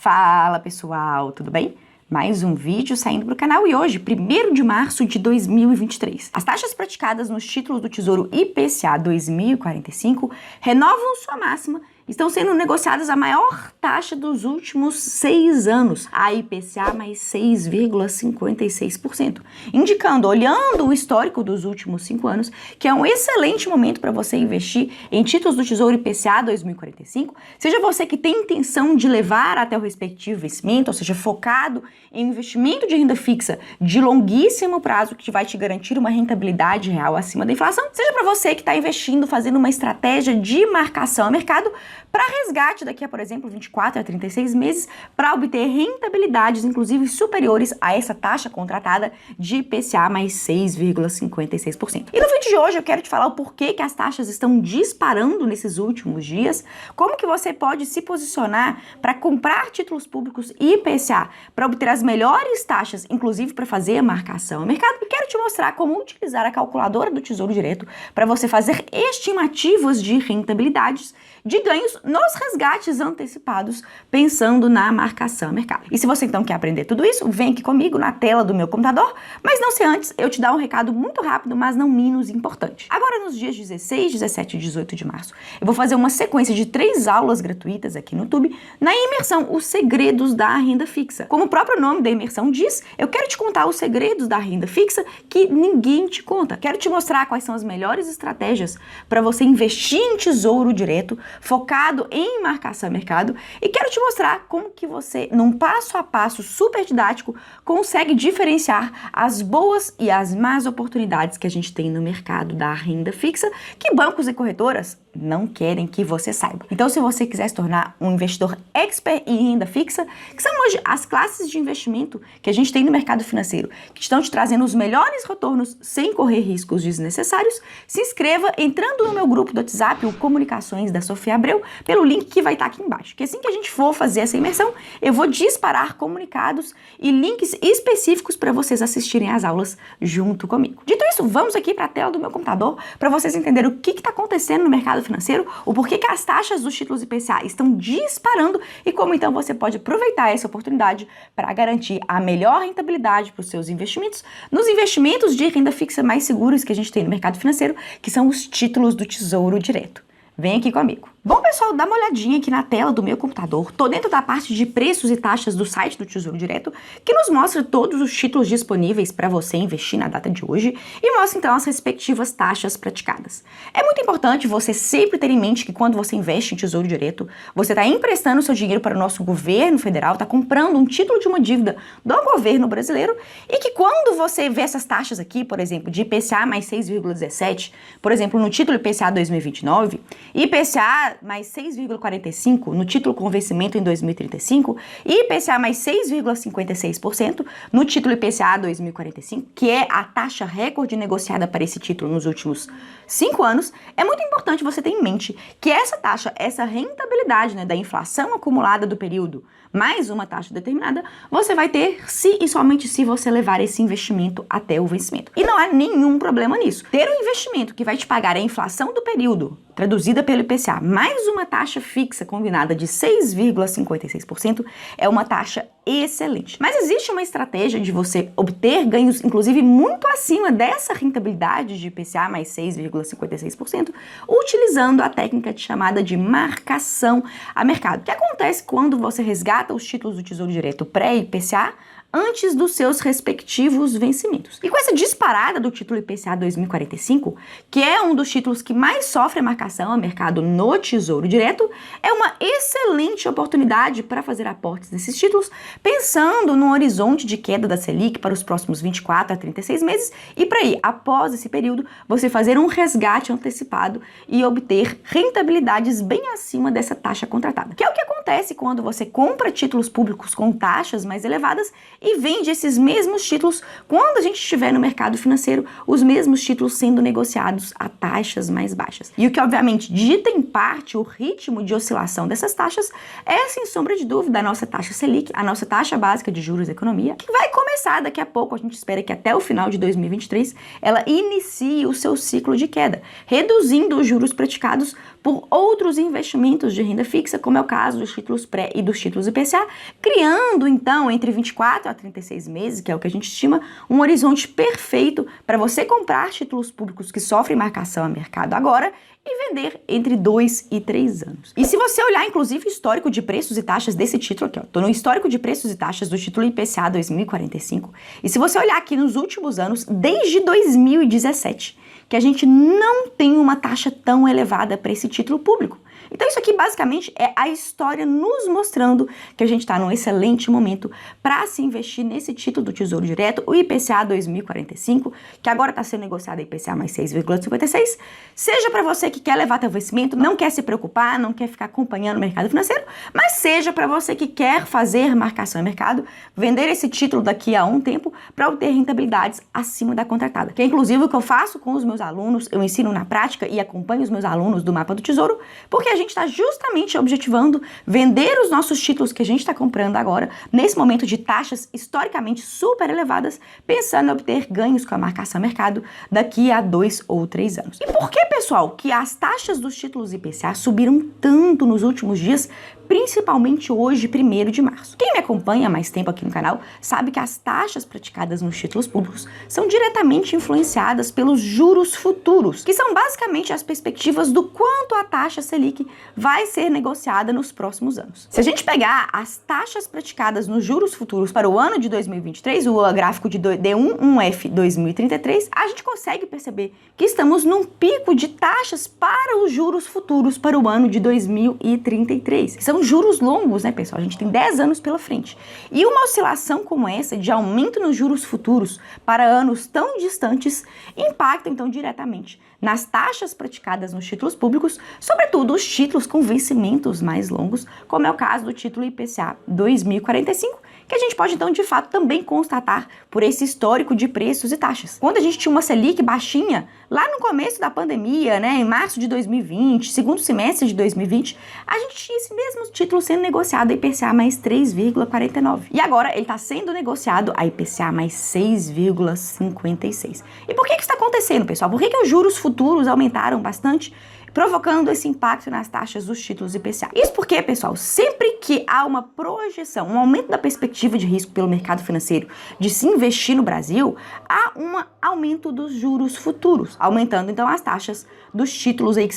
Fala pessoal, tudo bem? Mais um vídeo saindo para o canal e hoje, 1º de março de 2023. As taxas praticadas nos títulos do Tesouro IPCA 2045 renovam sua máxima e estão sendo negociadas a maior taxa dos últimos 6 anos, a IPCA mais 6,56%, indicando, olhando o histórico dos últimos 5 anos, que é um excelente momento para você investir em títulos do Tesouro IPCA 2045, seja você que tem intenção de levar até o respectivo vencimento, ou seja, focado em investimento de renda fixa de longuíssimo prazo que vai te garantir uma rentabilidade real acima da inflação, seja para você que está investindo, fazendo uma estratégia de marcação a mercado para resgate daqui a, por exemplo, 24 a 36 meses, para obter rentabilidades, inclusive, superiores a essa taxa contratada de IPCA mais 6,56%. E no vídeo de hoje eu quero te falar o porquê que as taxas estão disparando nesses últimos dias, como que você pode se posicionar para comprar títulos públicos IPCA, para obter as melhores taxas, inclusive para fazer a marcação a mercado, e quero te mostrar como utilizar a calculadora do Tesouro Direto para você fazer estimativas de rentabilidades, de ganhos nos resgates antecipados, pensando na marcação a mercado. E se você então quer aprender tudo isso, vem aqui comigo na tela do meu computador, mas não se antes eu te dar um recado muito rápido, mas não menos importante. Agora nos dias 16, 17 e 18 de março, eu vou fazer uma sequência de 3 aulas gratuitas aqui no YouTube, na imersão Os Segredos da Renda Fixa. Como o próprio nome da imersão diz, eu quero te contar os segredos da renda fixa que ninguém te conta. Quero te mostrar quais são as melhores estratégias para você investir em tesouro direto, focado em marcação a mercado, e quero te mostrar como que você, num passo a passo super didático, consegue diferenciar as boas e as más oportunidades que a gente tem no mercado da renda fixa, que bancos e corretoras não querem que você saiba. Então, se você quiser se tornar um investidor expert em renda fixa, que são hoje as classes de investimento que a gente tem no mercado financeiro, que estão te trazendo os melhores retornos sem correr riscos desnecessários, se inscreva entrando no meu grupo do WhatsApp, o Comunicações da Sofia Abreu, pelo link que vai estar aqui embaixo. Que assim que a gente for fazer essa imersão, eu vou disparar comunicados e links específicos para vocês assistirem às aulas junto comigo. Dito isso, vamos aqui para a tela do meu computador para vocês entenderem o que está acontecendo no mercado financeiro, o porquê que as taxas dos títulos IPCA estão disparando e como então você pode aproveitar essa oportunidade para garantir a melhor rentabilidade para os seus investimentos nos investimentos de renda fixa mais seguros que a gente tem no mercado financeiro, que são os títulos do Tesouro Direto. Vem aqui comigo. Bom, pessoal, dá uma olhadinha aqui na tela do meu computador. Tô dentro da parte de preços e taxas do site do Tesouro Direto, que nos mostra todos os títulos disponíveis para você investir na data de hoje e mostra então as respectivas taxas praticadas. É muito importante você sempre ter em mente que quando você investe em Tesouro Direto, você está emprestando seu dinheiro para o nosso governo federal, está comprando um título de uma dívida do governo brasileiro e que quando você vê essas taxas aqui, por exemplo, de IPCA mais 6,17, por exemplo, no título IPCA 2029, IPCA mais 6,45 no título com vencimento em 2035 e IPCA mais 6,56% no título IPCA 2045, que é a taxa recorde negociada para esse título nos últimos 5 anos, é muito importante você ter em mente que essa taxa, essa rentabilidade, da inflação acumulada do período, mais uma taxa determinada, você vai ter se e somente se você levar esse investimento até o vencimento. E não há nenhum problema nisso. Ter um investimento que vai te pagar a inflação do período, traduzida pelo IPCA, mais uma taxa fixa combinada de 6,56%, é uma taxa excelente. Mas existe uma estratégia de você obter ganhos, inclusive, muito acima dessa rentabilidade de IPCA mais 6,56%, utilizando a técnica chamada de marcação a mercado, que acontece quando você resgata os títulos do Tesouro Direto pré-IPCA antes dos seus respectivos vencimentos. E com essa disparada do título IPCA 2045, que é um dos títulos que mais sofre a marcação a mercado no Tesouro Direto, é uma excelente oportunidade para fazer aportes nesses títulos, pensando no horizonte de queda da Selic para os próximos 24 a 36 meses e para aí, após esse período, você fazer um resgate antecipado e obter rentabilidades bem acima dessa taxa contratada, que é o que acontece quando você compra títulos públicos com taxas mais elevadas e vende esses mesmos títulos quando a gente estiver no mercado financeiro, os mesmos títulos sendo negociados a taxas mais baixas. E o que obviamente dita em parte o ritmo de oscilação dessas taxas é, sem sombra de dúvida, a nossa taxa Selic, a nossa taxa básica de juros da economia, que vai começar daqui a pouco. A gente espera que até o final de 2023 ela inicie o seu ciclo de queda, reduzindo os juros praticados por outros investimentos de renda fixa, como é o caso dos títulos pré e dos títulos IPCA, criando então entre 24 a 36 meses, que é o que a gente estima, um horizonte perfeito para você comprar títulos públicos que sofrem marcação a mercado agora e vender entre 2 e 3 anos. E se você olhar, inclusive, o histórico de preços e taxas desse título aqui, ó, tô no histórico de preços e taxas do título IPCA 2045, e se você olhar aqui nos últimos anos, desde 2017, que a gente não tem uma taxa tão elevada para esse título público. Então isso aqui basicamente é a história nos mostrando que a gente está num excelente momento para se investir nesse título do Tesouro Direto, o IPCA 2045, que agora está sendo negociado a IPCA mais 6,56, seja para você que quer levar teu investimento, não quer se preocupar, não quer ficar acompanhando o mercado financeiro, mas seja para você que quer fazer marcação em mercado, vender esse título daqui a um tempo para obter rentabilidades acima da contratada. Que é inclusive o que eu faço com os meus alunos, eu ensino na prática e acompanho os meus alunos do Mapa do Tesouro, porque a gente está justamente objetivando vender os nossos títulos que a gente está comprando agora, nesse momento de taxas historicamente super elevadas, pensando em obter ganhos com a marcação mercado daqui a 2 ou 3 anos. E por que, pessoal, que as taxas dos títulos IPCA subiram tanto nos últimos dias, principalmente hoje, 1º de março? Quem me acompanha há mais tempo aqui no canal sabe que as taxas praticadas nos títulos públicos são diretamente influenciadas pelos juros futuros, que são basicamente as perspectivas do quanto a taxa Selic vai ser negociada nos próximos anos. Se a gente pegar as taxas praticadas nos juros futuros para o ano de 2023, o gráfico de D11F 2033, a gente consegue perceber que estamos num pico de taxas para os juros futuros para o ano de 2033. São juros longos, né, pessoal? A gente tem 10 anos pela frente. E uma oscilação como essa, de aumento nos juros futuros para anos tão distantes, impacta, então, diretamente nas taxas praticadas nos títulos públicos, sobretudo os títulos com vencimentos mais longos, como é o caso do título IPCA 2045, que a gente pode, então, de fato, também constatar por esse histórico de preços e taxas. Quando a gente tinha uma Selic baixinha, lá no começo da pandemia, né, em março de 2020, segundo semestre de 2020, a gente tinha esse mesmo título sendo negociado a IPCA mais 3,49. E agora ele está sendo negociado a IPCA mais 6,56. E por que isso está acontecendo, pessoal? Por que os juros futuros aumentaram bastante, provocando esse impacto nas taxas dos títulos IPCA? Isso porque, pessoal, sempre que há uma projeção, um aumento da perspectiva de risco pelo mercado financeiro de se investir no Brasil, há um aumento dos juros futuros, aumentando então as taxas dos títulos aí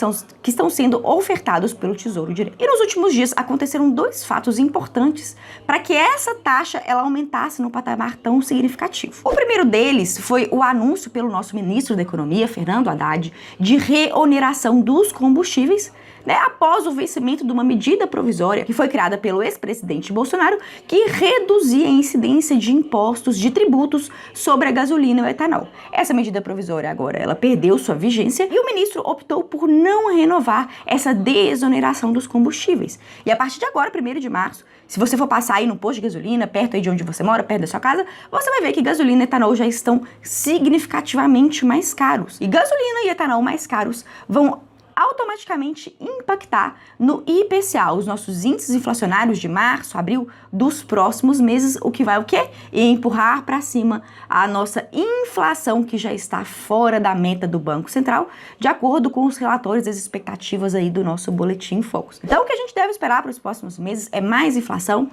que estão sendo ofertados pelo Tesouro Direto. E nos últimos dias aconteceram 2 fatos importantes para que essa taxa ela aumentasse num patamar tão significativo. O primeiro deles foi o anúncio pelo nosso ministro da Economia, Fernando Haddad, de reoneração dos combustíveis, né, após o vencimento de uma medida provisória que foi criada pelo ex-presidente Bolsonaro, que reduzia a incidência de impostos, de tributos sobre a gasolina e o etanol. Essa medida provisória agora ela perdeu sua vigência e o ministro optou por não renovar essa desoneração dos combustíveis. E a partir de agora, 1º de março, se você for passar aí no posto de gasolina, perto aí de onde você mora, perto da sua casa, você vai ver que gasolina e etanol já estão significativamente mais caros. E gasolina e etanol mais caros vão automaticamente impactar no IPCA, os nossos índices inflacionários de março, abril, dos próximos meses, o que vai o quê? Empurrar para cima a nossa inflação, que já está fora da meta do Banco Central, de acordo com os relatórios e as expectativas aí do nosso Boletim Focus. Então, o que a gente deve esperar para os próximos meses é mais inflação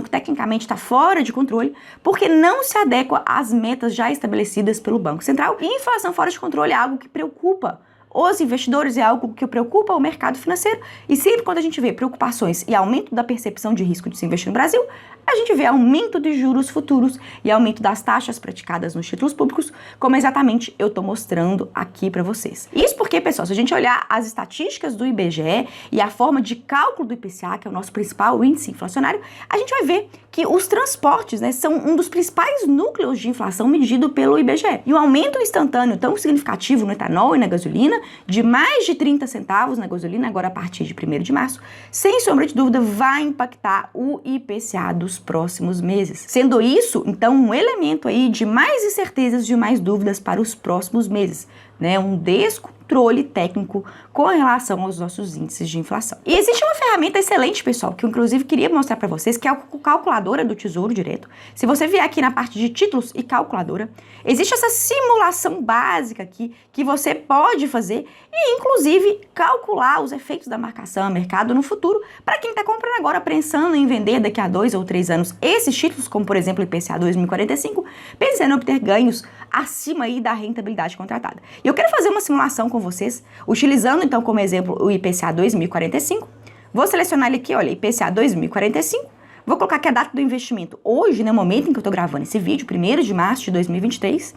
que tecnicamente está fora de controle, porque não se adequa às metas já estabelecidas pelo Banco Central, e inflação fora de controle é algo que preocupa os investidores, é algo que preocupa o mercado financeiro, e sempre quando a gente vê preocupações e aumento da percepção de risco de se investir no Brasil, a gente vê aumento de juros futuros e aumento das taxas praticadas nos títulos públicos, como exatamente eu estou mostrando aqui para vocês. Isso porque, pessoal, se a gente olhar as estatísticas do IBGE e a forma de cálculo do IPCA, que é o nosso principal índice inflacionário, a gente vai ver que os transportes, né, são um dos principais núcleos de inflação medido pelo IBGE. E o aumento instantâneo tão significativo no etanol e na gasolina, de mais de 30 centavos na gasolina, agora a partir de 1º de março, sem sombra de dúvida, vai impactar o IPCA dos próximos meses. Sendo isso, então, um elemento aí de mais incertezas, de mais dúvidas para os próximos meses, né? Um descontrole técnico com relação aos nossos índices de inflação. E existe uma ferramenta excelente, pessoal, que eu inclusive queria mostrar para vocês, que é a calculadora do Tesouro Direto. Se você vier aqui na parte de títulos e calculadora, existe essa simulação básica aqui que você pode fazer e, inclusive, calcular os efeitos da marcação a mercado no futuro para quem está comprando agora, pensando em vender daqui a 2 ou 3 anos esses títulos, como por exemplo o IPCA 2045, pensando em obter ganhos acima aí da rentabilidade contratada. E eu quero fazer uma simulação com vocês, utilizando então como exemplo o IPCA 2045. Vou selecionar ele aqui, olha, IPCA 2045. Vou colocar aqui a data do investimento hoje, no momento em que eu estou gravando esse vídeo, 1º de março de 2023.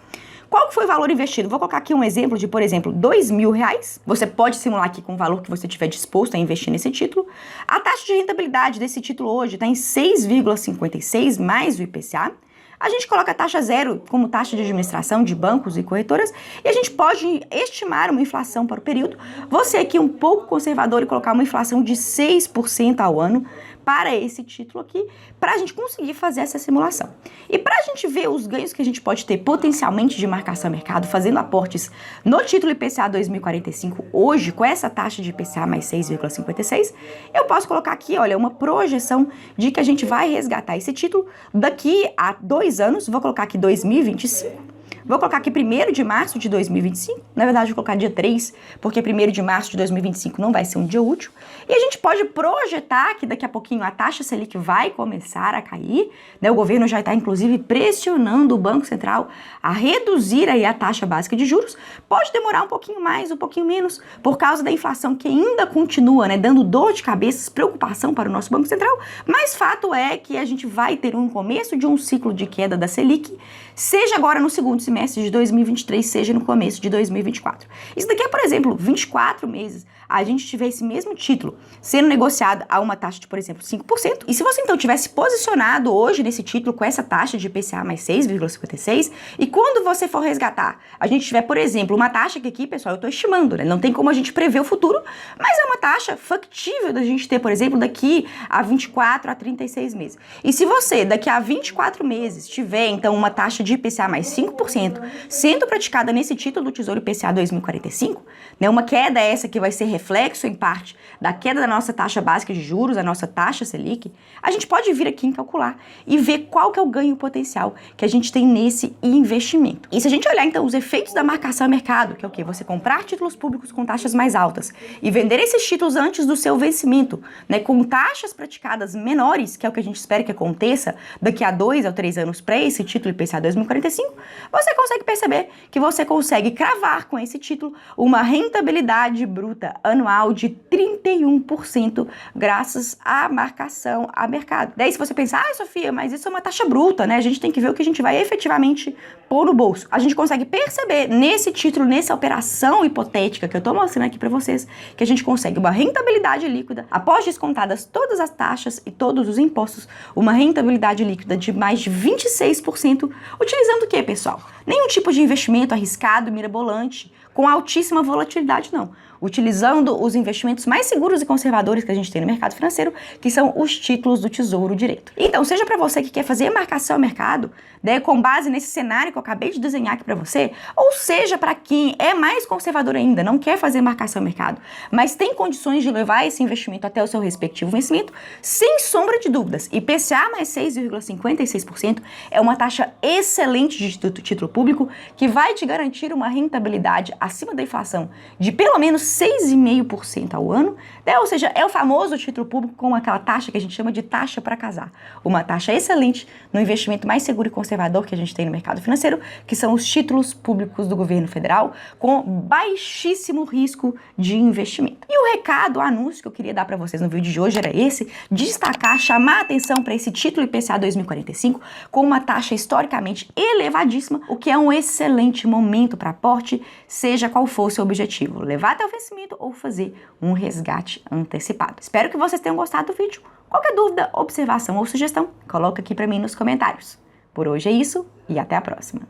Qual que foi o valor investido? Vou colocar aqui um exemplo de, por exemplo, R$2.000. Você pode simular aqui com o valor que você estiver disposto a investir nesse título. A taxa de rentabilidade desse título hoje está em 6,56 mais o IPCA. A gente coloca a taxa zero como taxa de administração de bancos e corretoras e a gente pode estimar uma inflação para o período. Você aqui um pouco conservador e colocar uma inflação de 6% ao ano para esse título aqui, para a gente conseguir fazer essa simulação. E para a gente ver os ganhos que a gente pode ter potencialmente de marcação a mercado, fazendo aportes no título IPCA 2045 hoje, com essa taxa de IPCA mais 6,56, eu posso colocar aqui, olha, uma projeção de que a gente vai resgatar esse título daqui a 2 anos, vou colocar aqui 2025. Vou colocar aqui 1º de março de 2025, na verdade vou colocar dia 3, porque 1º de março de 2025 não vai ser um dia útil. E a gente pode projetar que daqui a pouquinho a taxa Selic vai começar a cair, né? O governo já está inclusive pressionando o Banco Central a reduzir aí a taxa básica de juros. Pode demorar um pouquinho mais, um pouquinho menos, por causa da inflação que ainda continua, né, dando dor de cabeça, preocupação para o nosso Banco Central, mas fato é que a gente vai ter um começo de um ciclo de queda da Selic, seja agora no segundo semestre de 2023, seja no começo de 2024. Isso daqui é, por exemplo, 24 meses, a gente tiver esse mesmo título sendo negociado a uma taxa de, por exemplo, 5%. E se você então tivesse posicionado hoje nesse título com essa taxa de IPCA mais 6,56, e quando você for resgatar, a gente tiver, por exemplo, uma taxa que aqui, pessoal, eu estou estimando, né? Não tem como a gente prever o futuro, mas é uma taxa factível da gente ter, por exemplo, daqui a 24 a 36 meses. E se você, daqui a 24 meses, tiver, então, uma taxa de IPCA mais 5% sendo praticada nesse título do Tesouro IPCA 2045, né? Uma queda essa que vai ser reflexo, em parte, da queda da nossa taxa básica de juros, a nossa taxa Selic, a gente pode vir aqui em calcular e ver qual que é o ganho potencial que a gente tem nesse investimento. E se a gente olhar, então, os efeitos da marcação a mercado, que é o quê? Você comprar títulos públicos com taxas mais altas e vender esses títulos antes do seu vencimento, né, com taxas praticadas menores, que é o que a gente espera que aconteça daqui a 2 ou 3 anos para esse título IPCA 2045, você consegue perceber que você consegue cravar com esse título uma rentabilidade bruta anual de 31% graças à marcação a mercado. Daí se você pensar, Sofia, mas isso é uma taxa bruta, né? A gente tem que ver o que a gente vai efetivamente pôr no bolso. A gente consegue perceber nesse título, nessa operação hipotética que eu tô mostrando aqui para vocês, que a gente consegue uma rentabilidade líquida, após descontadas todas as taxas e todos os impostos, uma rentabilidade líquida de mais de 26%, utilizando o que, pessoal? Nenhum tipo de investimento arriscado, mirabolante, com altíssima volatilidade, não. Utilizando os investimentos mais seguros e conservadores que a gente tem no mercado financeiro, que são os títulos do Tesouro Direto. Então, seja para você que quer fazer marcação ao mercado, né, com base nesse cenário que eu acabei de desenhar aqui para você, ou seja para quem é mais conservador ainda, não quer fazer marcação ao mercado, mas tem condições de levar esse investimento até o seu respectivo vencimento, sem sombra de dúvidas, IPCA mais 6,56% é uma taxa excelente de título público que vai te garantir uma rentabilidade acima da inflação de pelo menos 6,5% ao ano, né? Ou seja, é o famoso título público com aquela taxa que a gente chama de taxa para casar. Uma taxa excelente no investimento mais seguro e conservador que a gente tem no mercado financeiro, que são os títulos públicos do governo federal, com baixíssimo risco de investimento. E o recado, o anúncio que eu queria dar para vocês no vídeo de hoje era esse, destacar, chamar a atenção para esse título IPCA 2045 com uma taxa historicamente elevadíssima, o que é um excelente momento para aporte, seja qual for o seu objetivo, levar até o vencimento ou fazer um resgate antecipado. Espero que vocês tenham gostado do vídeo. Qualquer dúvida, observação ou sugestão, coloca aqui para mim nos comentários. Por hoje é isso e até a próxima.